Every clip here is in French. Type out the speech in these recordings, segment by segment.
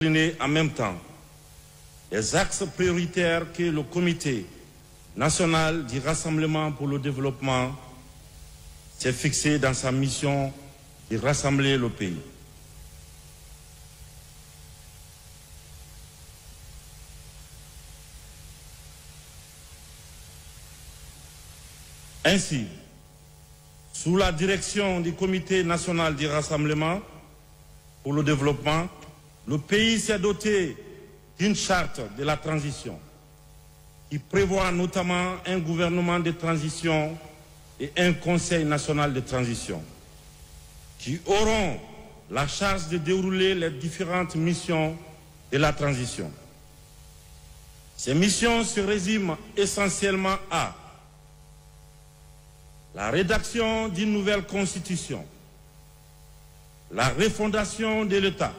En même temps, les axes prioritaires que le Comité national du Rassemblement pour le développement s'est fixé dans sa mission de rassembler le pays. Ainsi, sous la direction du Comité national du Rassemblement pour le développement, le pays s'est doté d'une charte de la transition qui prévoit notamment un gouvernement de transition et un conseil national de transition qui auront la charge de dérouler les différentes missions de la transition. Ces missions se résument essentiellement à la rédaction d'une nouvelle constitution, la refondation de l'État,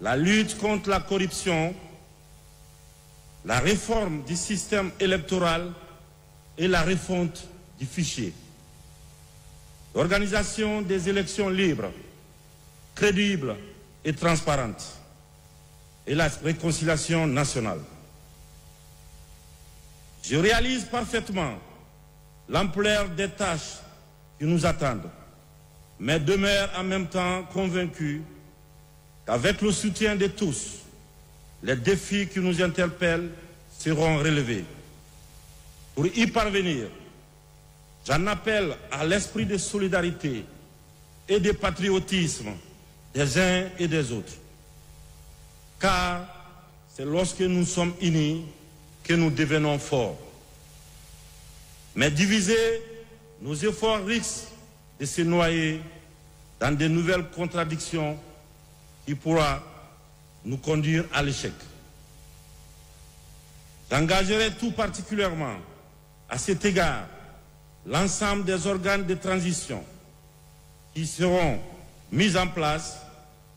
la lutte contre la corruption, la réforme du système électoral et la refonte du fichier, l'organisation des élections libres, crédibles et transparentes et la réconciliation nationale. Je réalise parfaitement l'ampleur des tâches qui nous attendent, mais demeure en même temps convaincu qu'avec le soutien de tous, les défis qui nous interpellent seront relevés. Pour y parvenir, j'en appelle à l'esprit de solidarité et de patriotisme des uns et des autres. Car c'est lorsque nous sommes unis que nous devenons forts. Mais divisés, nos efforts risquent de se noyer dans de nouvelles contradictions qui pourra nous conduire à l'échec. J'engagerai tout particulièrement à cet égard l'ensemble des organes de transition qui seront mis en place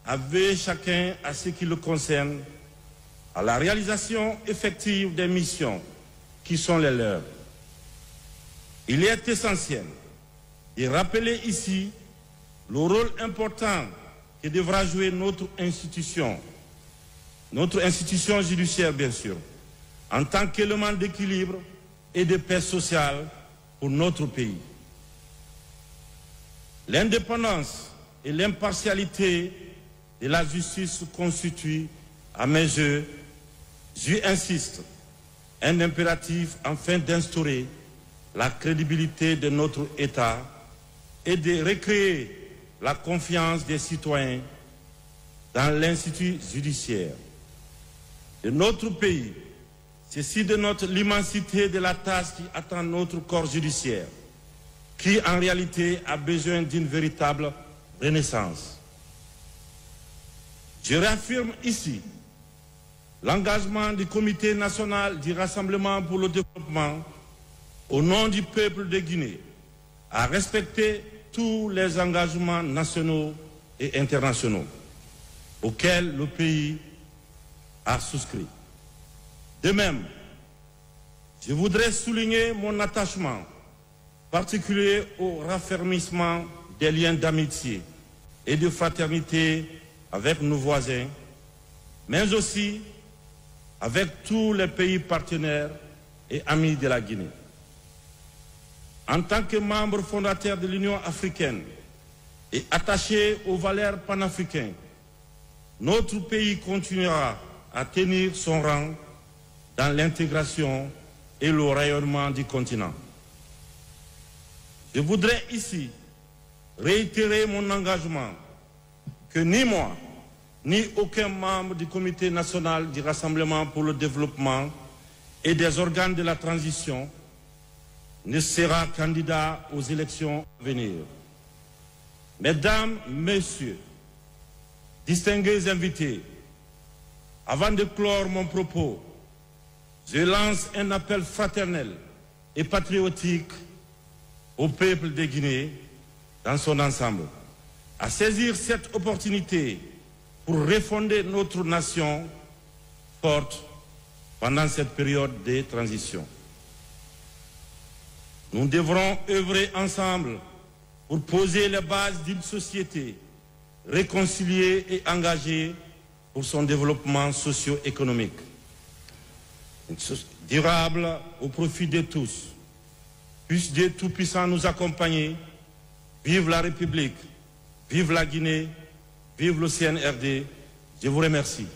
à veiller chacun à ce qui le concerne à la réalisation effective des missions qui sont les leurs. Il est essentiel de rappeler ici le rôle important que devra jouer notre institution judiciaire bien sûr, en tant qu'élément d'équilibre et de paix sociale pour notre pays. L'indépendance et l'impartialité de la justice constituent, à mes yeux, j'y insiste, un impératif afin d'instaurer la crédibilité de notre État et de recréer la confiance des citoyens dans l'institut judiciaire de notre pays. C'est de l'immensité de la tâche qui attend notre corps judiciaire, qui en réalité a besoin d'une véritable renaissance. Je réaffirme ici l'engagement du Comité national du Rassemblement pour le développement au nom du peuple de Guinée à respecter tous les engagements nationaux et internationaux auxquels le pays a souscrit. De même, je voudrais souligner mon attachement particulier au raffermissement des liens d'amitié et de fraternité avec nos voisins, mais aussi avec tous les pays partenaires et amis de la Guinée. En tant que membre fondateur de l'Union africaine et attaché aux valeurs panafricaines, notre pays continuera à tenir son rang dans l'intégration et le rayonnement du continent. Je voudrais ici réitérer mon engagement que ni moi, ni aucun membre du Comité national du Rassemblement pour le développement et des organes de la transition ne sera candidat aux élections à venir. Mesdames, Messieurs, distingués invités, avant de clore mon propos, je lance un appel fraternel et patriotique au peuple de Guinée dans son ensemble, à saisir cette opportunité pour refonder notre nation forte pendant cette période de transition. Nous devrons œuvrer ensemble pour poser les bases d'une société réconciliée et engagée pour son développement socio-économique, durable au profit de tous. Puisse Dieu Tout-Puissant nous accompagner. Vive la République, vive la Guinée, vive le CNRD. Je vous remercie.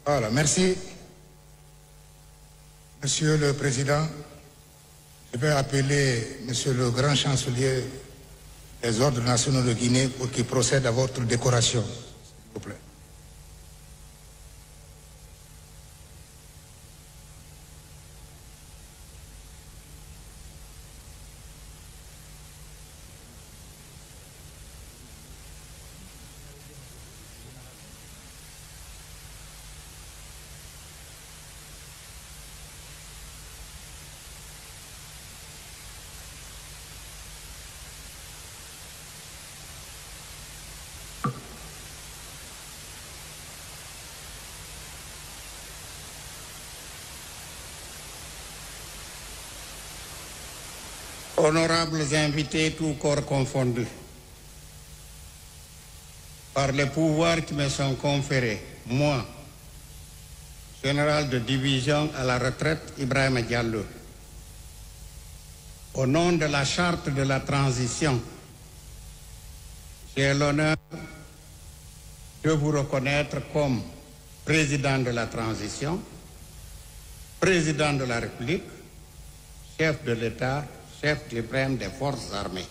Voilà, merci. Monsieur le Président, je vais appeler Monsieur le Grand Chancelier des Ordres nationaux de Guinée pour qu'il procède à votre décoration, s'il vous plaît. Honorables invités, tous corps confondus, par les pouvoirs qui me sont conférés, moi, général de division à la retraite Ibrahima Diallo, au nom de la charte de la transition, j'ai l'honneur de vous reconnaître comme président de la transition, président de la République, chef de l'État, chef suprême des forces armées.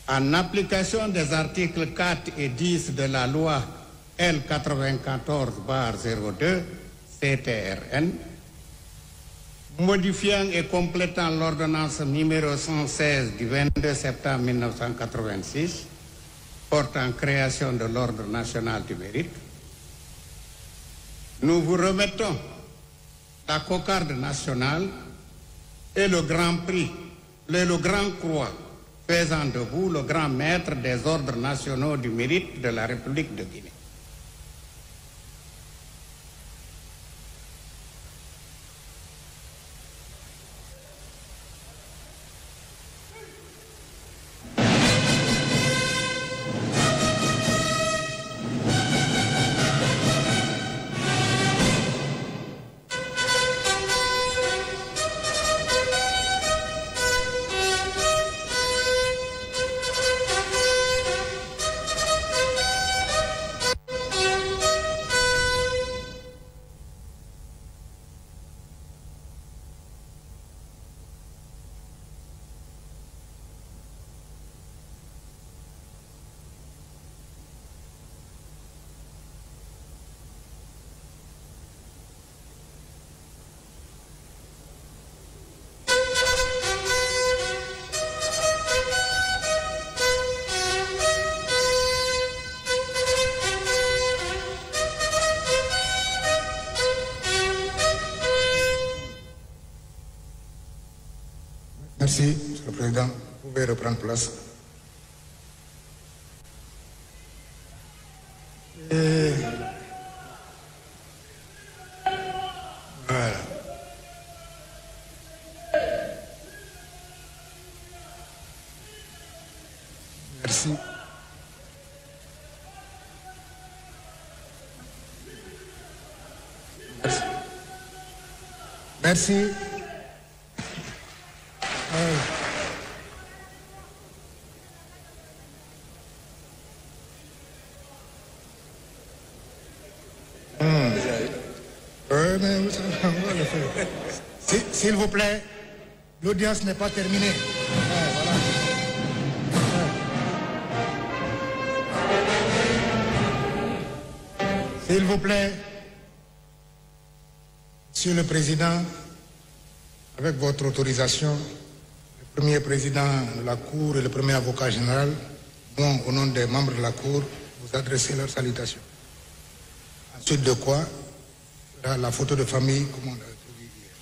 En application des articles 4 et 10 de la loi L94/02 CTRN, modifiant et complétant l'ordonnance numéro 116 du 22 septembre 1986 portant création de l'Ordre national du mérite, nous vous remettons la cocarde nationale et le Grand Prix, le Grand Croix, faisant de vous le grand maître des ordres nationaux du mérite de la République de Guinée. Merci, Monsieur le Président. Vous pouvez reprendre place. Voilà. Merci. Merci. S'il vous plaît, l'audience n'est pas terminée. Voilà. S'il vous plaît, Monsieur le Président, avec votre autorisation, le premier président de la Cour et le premier avocat général vont, au nom des membres de la Cour, vous adresser leurs salutations. Ensuite de quoi, la photo de famille, comme on l'a dit hier.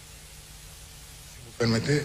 Si vous permettez.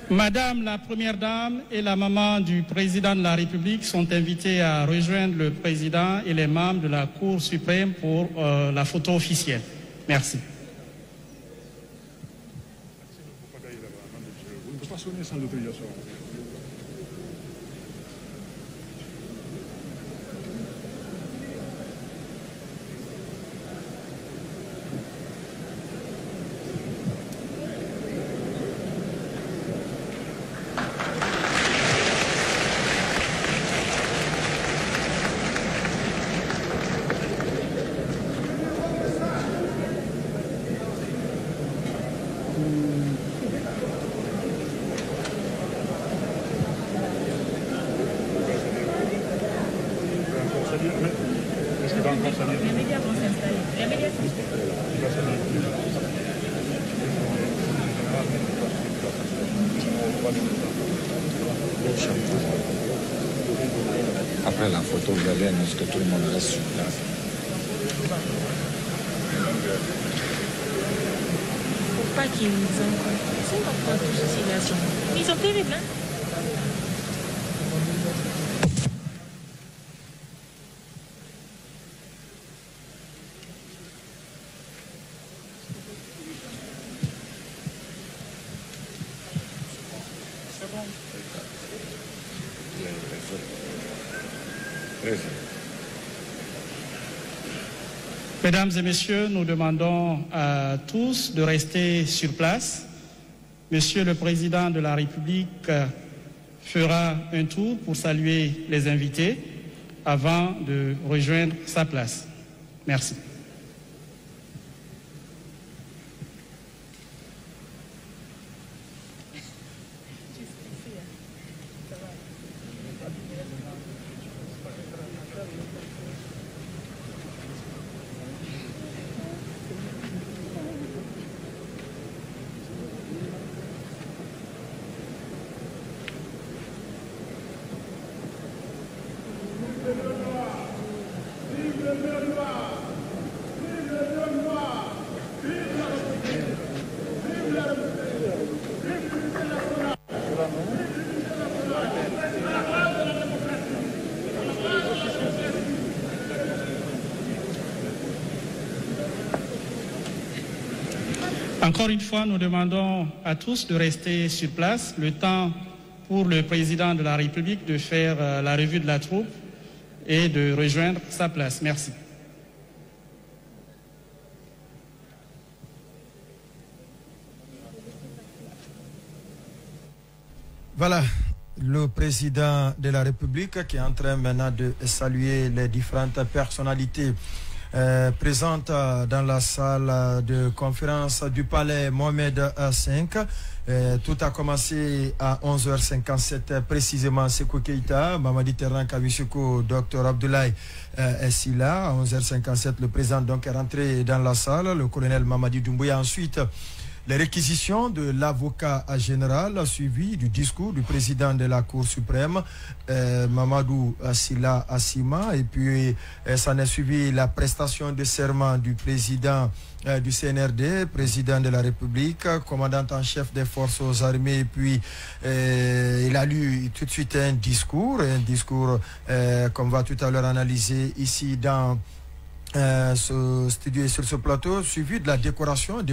Madame la Première Dame et la maman du Président de la République sont invitées à rejoindre le Président et les membres de la Cour suprême pour la photo officielle. Merci. Après la photo, vous allez annoncer que tout le monde reste sur place. Faut pas qu'ils ont... C'est pas tout ceci là. Ils sont terribles, hein? Mesdames et messieurs, nous demandons à tous de rester sur place. Monsieur le Président de la République fera un tour pour saluer les invités avant de rejoindre sa place. Merci. Encore une fois, nous demandons à tous de rester sur place, le temps pour le Président de la République de faire la revue de la troupe et de rejoindre sa place. Merci. Voilà, le président de la République qui est en train maintenant de saluer les différentes personnalités présentes dans la salle de conférence du palais Mohamed V. Tout a commencé à 11h57 précisément. Sékou Keïta, Mamadi Terran Kamishuko, Dr Abdoulaye Silla. À 11h57, le président donc est rentré dans la salle. Le colonel Mamadi Doumbouya ensuite. Les réquisitions de l'avocat général suivi du discours du président de la Cour suprême, Mamadou Silla Assima, et puis s'en est suivi la prestation de serment du président du CNRD, président de la République, commandant en chef des forces armées, et puis il a lu tout de suite un discours qu'on va tout à l'heure analyser ici dans ce studio et sur ce plateau, suivi de la décoration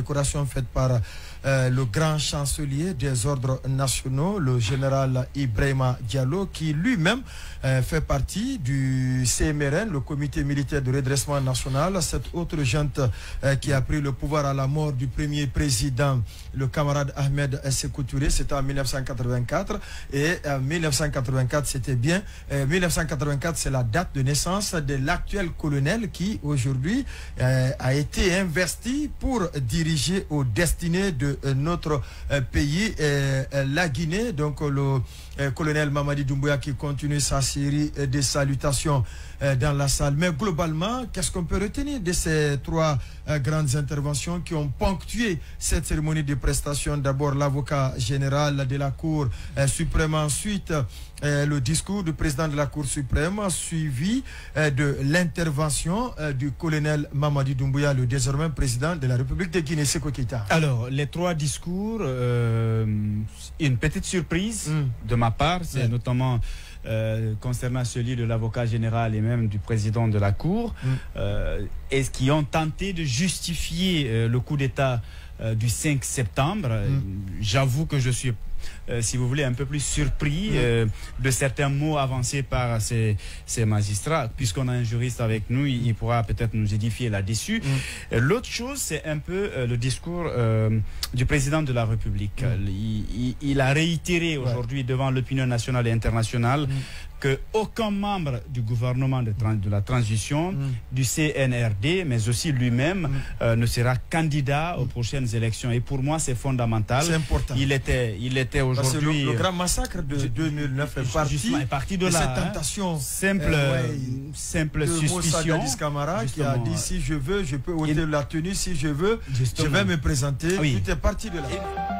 faite par le grand chancelier des ordres nationaux, le général Ibrahima Diallo, qui lui-même fait partie du CMRN, le comité militaire de redressement national, cette autre junte qui a pris le pouvoir à la mort du premier président, le camarade Ahmed Sékou Touré. C'était en 1984, et en 1984 c'était bien 1984, c'est la date de naissance de l'actuel colonel qui aujourd'hui a été investi pour diriger aux destinées de notre pays, la Guinée. Donc le colonel Mamadi Doumbouya qui continue sa série de salutations dans la salle. Mais globalement, qu'est-ce qu'on peut retenir de ces trois grandes interventions qui ont ponctué cette cérémonie de prestation? D'abord l'avocat général de la Cour suprême, ensuite le discours du président de la Cour suprême, suivi de l'intervention du colonel Mamadi Doumbouya, le désormais président de la République de Guinée. Sékou Keïta. Alors, les trois discours, une petite surprise de ma part, c'est notamment concernant celui de l'avocat général et même du président de la Cour, et qui ont tenté de justifier le coup d'État du 5 septembre. J'avoue que je suis, si vous voulez, un peu plus surpris de certains mots avancés par ces magistrats. Puisqu'on a un juriste avec nous, il pourra peut-être nous édifier là-dessus. L'autre chose, c'est un peu le discours du président de la République. Il a réitéré aujourd'hui devant l'opinion nationale et internationale qu'aucun membre du gouvernement de la transition, du CNRD, mais aussi lui-même, ne sera candidat aux prochaines élections. Et pour moi, c'est fondamental. C'est important. Il était aujourd'hui... Le grand massacre de 2009 est parti de cette tentation simple suspicion. Camara qui a dit, si je veux, je peux ôter la tenue, si je veux, je vais me présenter. Tout est parti de là.